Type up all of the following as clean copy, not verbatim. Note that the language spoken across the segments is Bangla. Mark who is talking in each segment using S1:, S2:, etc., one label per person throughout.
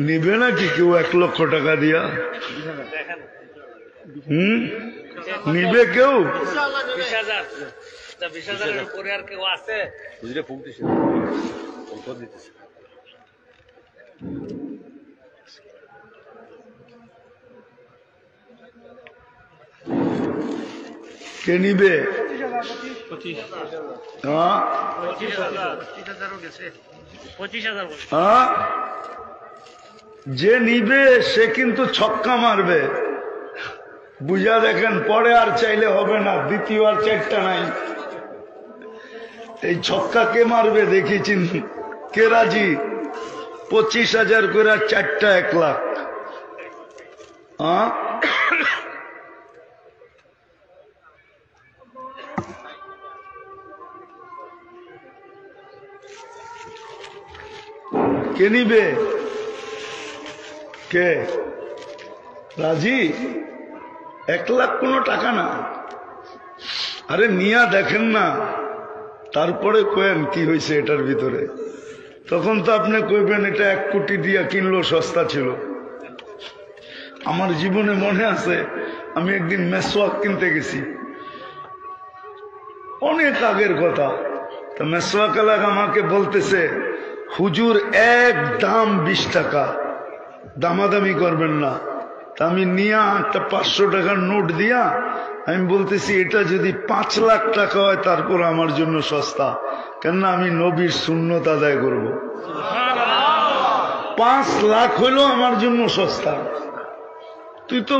S1: নিবে নাকি কেউ 1 লক্ষ টাকা দিয়া? নিবে কেউ?
S2: 20,000 উপরে আর কেউ আছে?
S1: কে নিবে? যে নিবে সে কিন্তু ছক্কা মারবে, বুঝা দেখেন। পরে আর চাইলে হবে না, দ্বিতীয় আর 4টা নাই। এই ছক্কা কে মারবে দেখেছেন? কে রাজি? 25,000 করে 4টা 1 লাখ। কে নিবে? কে রাজি? 1 লাখ কোনো টাকা না। আরে নিয়া দেখেন না, তারপরে কয়েন কি হয়েছে এটার ভিতরে। তখন তো আপনি কইবেন এটা 1 কোটি দিয়া কিনলো, সস্তা ছিল। আমার জীবনে মনে আছে, আমি একদিন মেসওয়াক কিনতে গেছি, অনেক আগের কথা। তো মেসওয়াক এলাকা আমাকে বলতেছে, হুজুর এক দাম 20 টাকা, দামাদামি করবেন না। তা আমি নিয়ে একটা 500 টাকার নোট দিয়া আমি বলতেছি, এটা যদি 5 লাখ টাকা হয় তারপর আমার জন্য সস্তা, কেননা আমি নবীর সুন্নত আদায় করব। 5 লাখ হইল আমার জন্য সস্তা। তুই তো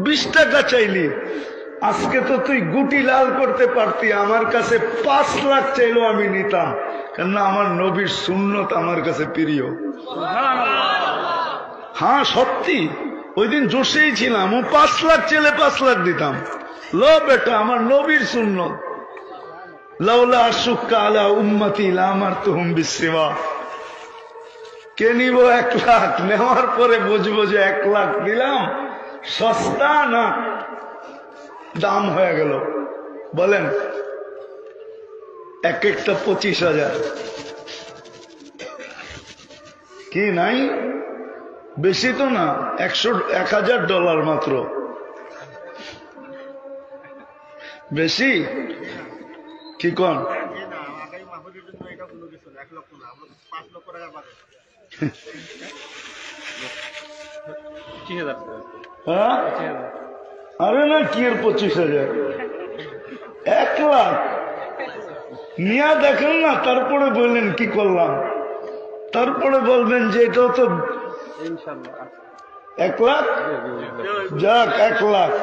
S1: 20 টাকা চাইলি, আজকে তো তুই গুটি লাল করতে পারতি। আমার কাছে 5 লাখ চাইলেও আমি নিতাম, কেননা আমার নবীর সুন্নত আমার কাছে প্রিয়। হ্যাঁ সত্যি, ওই দিন জোশেই ছিলাম। ও 5 লাখ চাইলে 5 লাখ দিতাম। লো বেটা, আমার নবীর সুন্নত। লাউলা আশুক্কা আলা উম্মতি লামারতুহুম বিসসিওয়া। কে নিব 1 লাখ? নেওয়ার পরে বুঝবো যে 1 লাখ দিলাম, সস্তা না দাম হয়ে গেল। বলেন, এক একটা 25,000 কি নাই? বেশি তো না, $1,000 মাত্র। বেশি কি কন? হ্যাঁ, আরে না, কি এর 25,000? 1 লাখ নিয়া দেখেন না, তারপরে বললেন কি করলাম, তারপরে বলবেন যে এটাও তো 1 লাখ। যাক, 1 লাখ।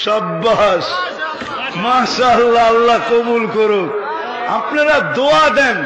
S1: শাবাশ, মাশাআল্লাহ, আল্লাহ কবুল করুক। আপনারা দোয়া দেন